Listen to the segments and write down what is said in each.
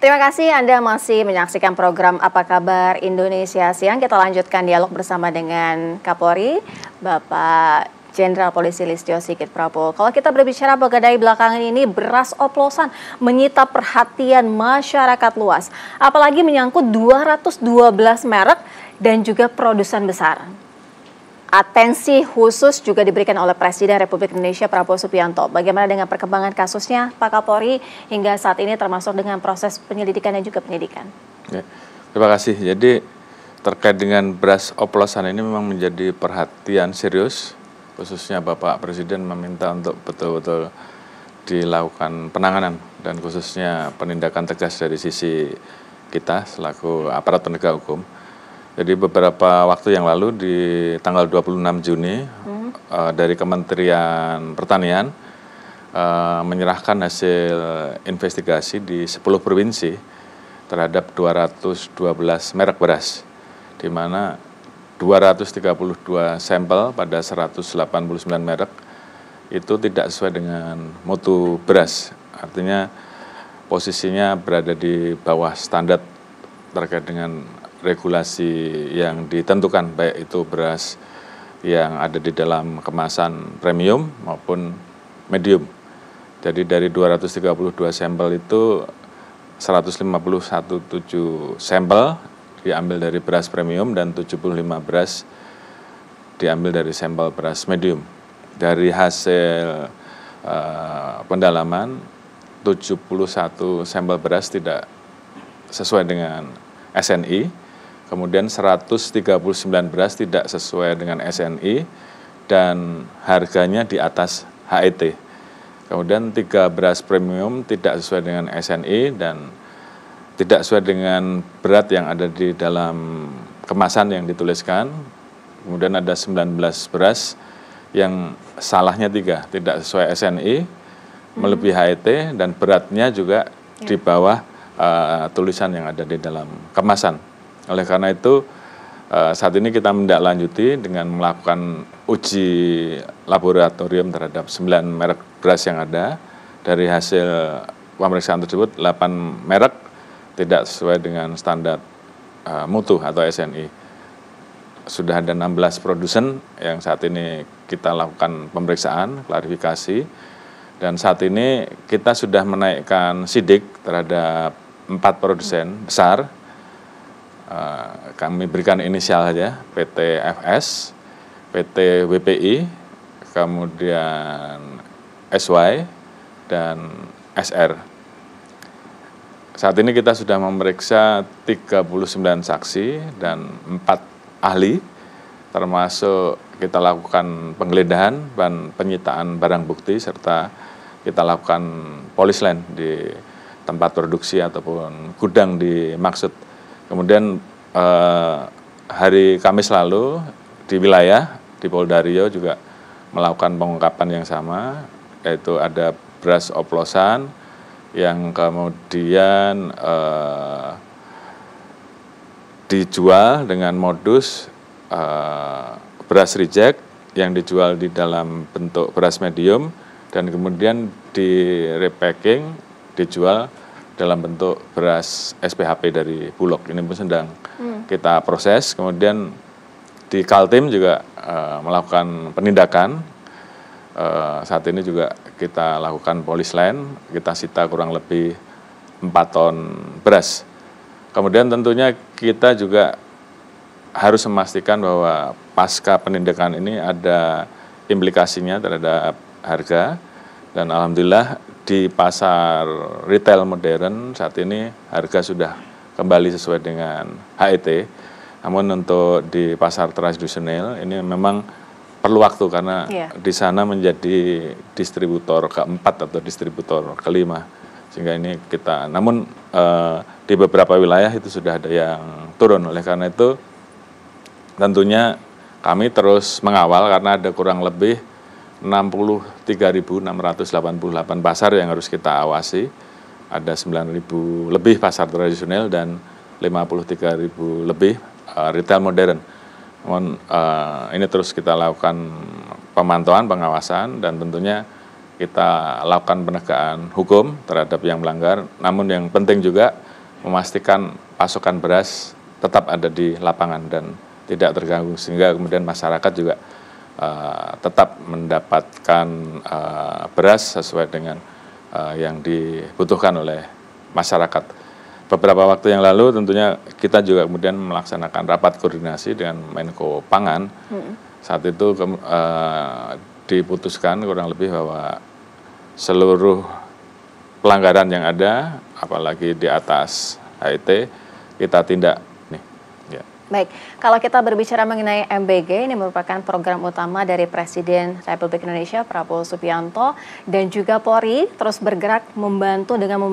Terima kasih Anda masih menyaksikan program Apa Kabar Indonesia Siang. Kita lanjutkan dialog bersama dengan Kapolri, Bapak Jenderal Polisi Listio Sigit Prabowo. Kalau kita berbicara mengenai belakangan ini, beras oplosan menyita perhatian masyarakat luas. Apalagi menyangkut 212 merek dan juga produsen besar. Atensi khusus juga diberikan oleh Presiden Republik Indonesia Prabowo Subianto. Bagaimana dengan perkembangan kasusnya, Pak Kapolri, hingga saat ini termasuk dengan proses penyelidikan dan juga penyidikan? Ya, terima kasih. Jadi terkait dengan beras oplosan ini memang menjadi perhatian serius, khususnya Bapak Presiden meminta untuk betul-betul dilakukan penanganan dan khususnya penindakan tegas dari sisi kita selaku aparat penegak hukum. Jadi beberapa waktu yang lalu di tanggal 26 Juni dari Kementerian Pertanian menyerahkan hasil investigasi di 10 provinsi terhadap 212 merek beras, di mana 232 sampel pada 189 merek itu tidak sesuai dengan mutu beras. Artinya posisinya berada di bawah standar terkait dengan regulasi yang ditentukan, baik itu beras yang ada di dalam kemasan premium maupun medium. Jadi dari 232 sampel itu 151 sampel diambil dari beras premium dan 75 beras diambil dari sampel beras medium. Dari hasil pendalaman 71 sampel beras tidak sesuai dengan SNI. Kemudian 139 beras tidak sesuai dengan SNI dan harganya di atas HET. Kemudian 3 beras premium tidak sesuai dengan SNI dan tidak sesuai dengan berat yang ada di dalam kemasan yang dituliskan. Kemudian ada 19 beras yang salahnya 3, tidak sesuai SNI, melebihi HET dan beratnya juga di bawah tulisan yang ada di dalam kemasan. Oleh karena itu saat ini kita menindaklanjuti dengan melakukan uji laboratorium terhadap 9 merek beras yang ada. Dari hasil pemeriksaan tersebut 8 merek tidak sesuai dengan standar mutu atau SNI. Sudah ada 16 produsen yang saat ini kita lakukan pemeriksaan, klarifikasi. Dan saat ini kita sudah menaikkan sidik terhadap 4 produsen besar. Kami berikan inisial saja, PT FS, PT WPI, kemudian SY, dan SR. Saat ini kita sudah memeriksa 39 saksi dan 4 ahli, termasuk kita lakukan penggeledahan dan penyitaan barang bukti, serta kita lakukan polisland di tempat produksi ataupun gudang dimaksud. Kemudian hari Kamis lalu di wilayah di Polda Riau juga melakukan pengungkapan yang sama, yaitu ada beras oplosan yang kemudian dijual dengan modus beras reject yang dijual di dalam bentuk beras medium dan kemudian di repacking dijual dalam bentuk beras SPHP dari Bulog. Ini pun sedang kita proses. Kemudian di Kaltim juga melakukan penindakan. Saat ini juga kita lakukan polisland, kita sita kurang lebih 4 ton beras. Kemudian tentunya kita juga harus memastikan bahwa pasca penindakan ini ada implikasinya terhadap harga. Dan alhamdulillah di pasar retail modern saat ini harga sudah kembali sesuai dengan HET. Namun untuk di pasar tradisional ini memang perlu waktu karena di sana menjadi distributor keempat atau distributor kelima. Sehingga ini kita, namun di beberapa wilayah itu sudah ada yang turun. Oleh karena itu tentunya kami terus mengawal karena ada kurang lebih 63.688 pasar yang harus kita awasi. Ada 9.000 lebih pasar tradisional dan 53.000 lebih retail modern. Namun ini terus kita lakukan pemantauan, pengawasan, dan tentunya kita lakukan penegakan hukum terhadap yang melanggar. Namun yang penting juga memastikan pasokan beras tetap ada di lapangan dan tidak terganggu, sehingga kemudian masyarakat juga tetap mendapatkan beras sesuai dengan yang dibutuhkan oleh masyarakat. Beberapa waktu yang lalu tentunya kita juga kemudian melaksanakan rapat koordinasi dengan Menko Pangan. Saat itu diputuskan kurang lebih bahwa seluruh pelanggaran yang ada, apalagi di atas HET, kita tindak. Baik, kalau kita berbicara mengenai MBG, ini merupakan program utama dari Presiden Republik Indonesia Prabowo Subianto dan juga Polri terus bergerak membantu dengan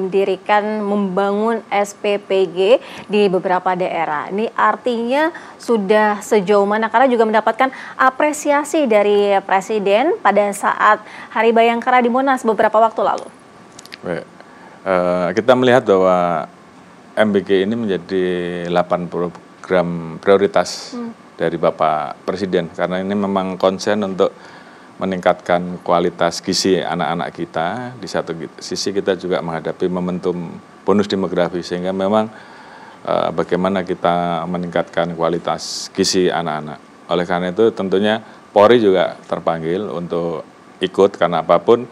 membangun SPPG di beberapa daerah. Ini artinya sudah sejauh mana, karena juga mendapatkan apresiasi dari Presiden pada saat Hari Bayangkara di Monas beberapa waktu lalu. Baik. Kita melihat bahwa MBG ini menjadi 8 program prioritas dari Bapak Presiden, karena ini memang konsen untuk meningkatkan kualitas gizi anak-anak kita. Di satu sisi kita juga menghadapi momentum bonus demografi, sehingga memang bagaimana kita meningkatkan kualitas gizi anak-anak. Oleh karena itu tentunya Polri juga terpanggil untuk ikut, karena apapun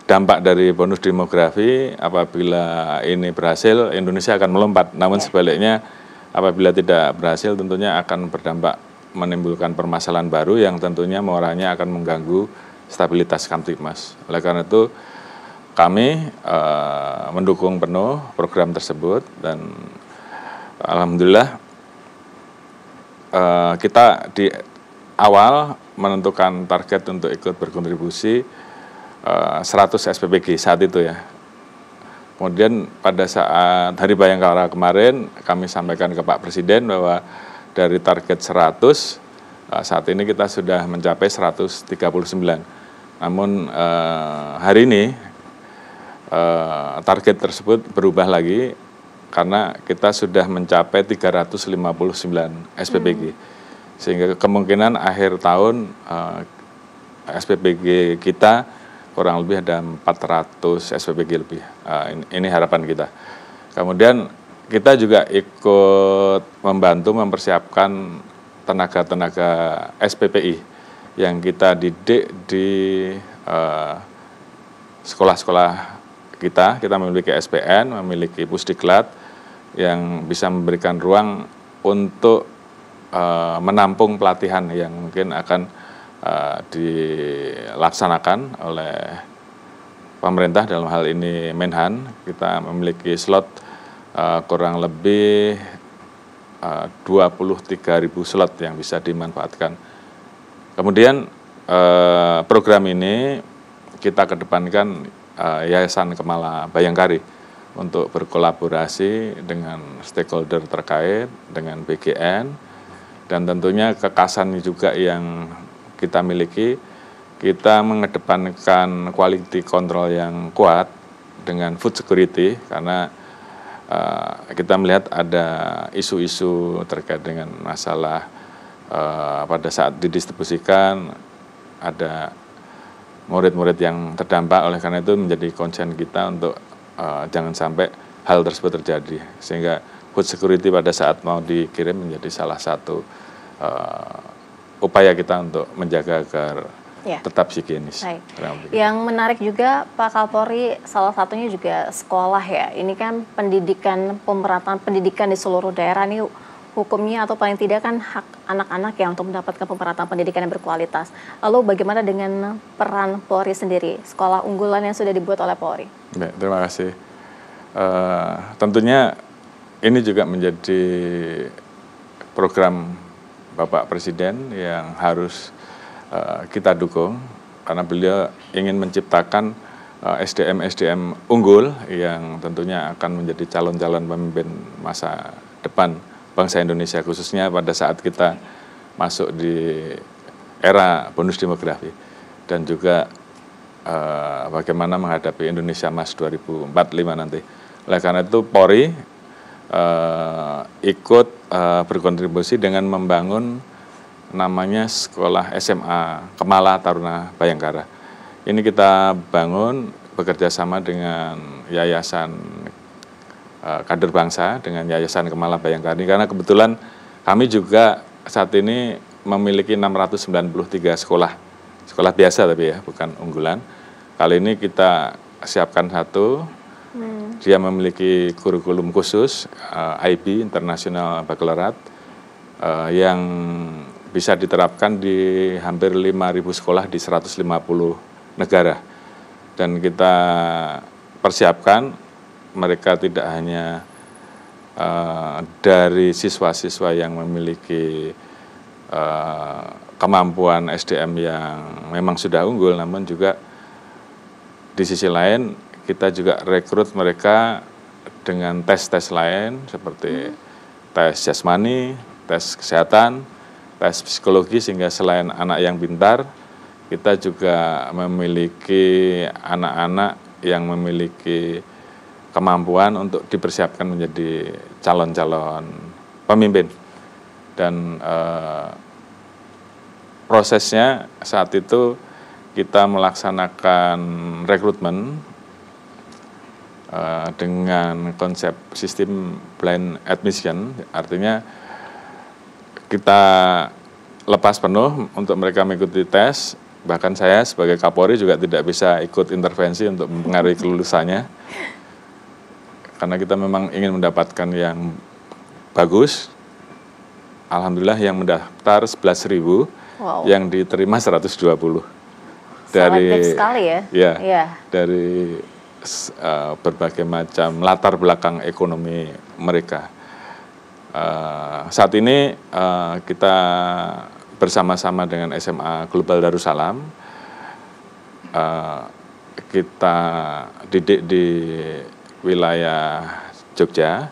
dampak dari bonus demografi, apabila ini berhasil Indonesia akan melompat, namun sebaliknya apabila tidak berhasil tentunya akan berdampak menimbulkan permasalahan baru yang tentunya moralnya akan mengganggu stabilitas Kamtibmas. Oleh karena itu kami mendukung penuh program tersebut dan alhamdulillah kita di awal menentukan target untuk ikut berkontribusi 100 SPPG saat itu ya. Kemudian pada saat Hari Bayangkara kemarin kami sampaikan ke Pak Presiden bahwa dari target 100 saat ini kita sudah mencapai 139. Namun hari ini target tersebut berubah lagi karena kita sudah mencapai 359 SPPG. Sehingga kemungkinan akhir tahun SPPG kita kurang lebih ada 400 SPPG lebih. Ini harapan kita. Kemudian kita juga ikut membantu mempersiapkan tenaga-tenaga SPPI yang kita didik di sekolah-sekolah kita. Kita memiliki SPN, memiliki Pusdiklat yang bisa memberikan ruang untuk menampung pelatihan yang mungkin akan dilaksanakan oleh pemerintah, dalam hal ini Menhan. Kita memiliki slot kurang lebih 23.000 slot yang bisa dimanfaatkan. Kemudian program ini kita kedepankan Yayasan Kemala Bayangkari untuk berkolaborasi dengan stakeholder terkait, dengan BGN, dan tentunya kekasan juga yang kita miliki. Kita mengedepankan quality control yang kuat dengan food security, karena kita melihat ada isu-isu terkait dengan masalah pada saat didistribusikan ada murid-murid yang terdampak. Oleh karena itu menjadi concern kita untuk jangan sampai hal tersebut terjadi, sehingga food security pada saat mau dikirim menjadi salah satu upaya kita untuk menjaga agar tetap higienis. Yang menarik juga Pak Kapolri, salah satunya juga sekolah ya. Ini kan pendidikan, pemerataan pendidikan di seluruh daerah ini hukumnya atau paling tidak kan hak anak-anak ya untuk mendapatkan pemerataan pendidikan yang berkualitas. Lalu bagaimana dengan peran Polri sendiri, sekolah unggulan yang sudah dibuat oleh Polri? Baik, terima kasih. Tentunya ini juga menjadi program Bapak Presiden yang harus kita dukung, karena beliau ingin menciptakan SDM-SDM unggul yang tentunya akan menjadi calon-calon pemimpin masa depan bangsa Indonesia, khususnya pada saat kita masuk di era bonus demografi dan juga bagaimana menghadapi Indonesia Mas 2045 nanti. Oleh karena itu Polri ikut berkontribusi dengan membangun namanya sekolah SMA Kemala Taruna Bayangkara. Ini kita bangun bekerja sama dengan Yayasan kader bangsa dengan Yayasan Kemala Bayangkari, karena kebetulan kami juga saat ini memiliki 693 sekolah biasa tapi ya, bukan unggulan. Kali ini kita siapkan satu, dia memiliki kurikulum khusus IB, International Baccalaureate, yang bisa diterapkan di hampir 5.000 sekolah di 150 negara. Dan kita persiapkan mereka tidak hanya dari siswa-siswa yang memiliki kemampuan SDM yang memang sudah unggul, namun juga di sisi lain kita juga rekrut mereka dengan tes-tes lain seperti tes jasmani, tes kesehatan, tes psikologi, sehingga selain anak yang pintar, kita juga memiliki anak-anak yang memiliki kemampuan untuk dipersiapkan menjadi calon-calon pemimpin. Dan prosesnya saat itu kita melaksanakan rekrutmen dengan konsep sistem blind admission, artinya kita lepas penuh untuk mereka mengikuti tes. Bahkan saya sebagai Kapolri juga tidak bisa ikut intervensi untuk mempengaruhi kelulusannya, karena kita memang ingin mendapatkan yang bagus. Alhamdulillah yang mendaftar 11.000, yang diterima 120. Dari sekali ya? Ya. Dari berbagai macam latar belakang ekonomi mereka. Saat ini kita bersama-sama dengan SMA Global Darussalam, kita didik di wilayah Jogja.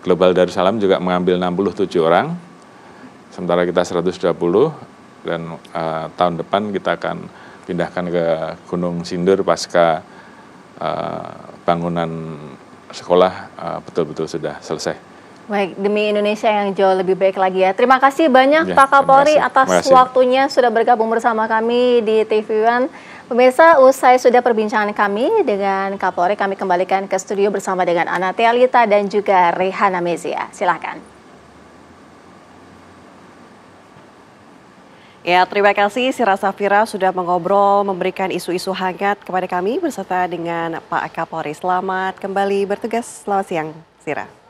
Global Darussalam juga mengambil 67 orang, sementara kita 120, dan tahun depan kita akan pindahkan ke Gunung Sindur pasca bangunan sekolah betul-betul sudah selesai. Baik, demi Indonesia yang jauh lebih baik lagi ya. Terima kasih banyak Pak Kapolri atas waktunya sudah bergabung bersama kami di TV One. Pemirsa, usai sudah perbincangan kami dengan Kapolri, kami kembalikan ke studio bersama dengan Anatea Lita dan juga Rehana Mezia. Silakan. Ya, terima kasih Sira Safira sudah mengobrol, memberikan isu-isu hangat kepada kami beserta dengan Pak Kapolri. Selamat kembali bertugas. Selamat siang, Sira.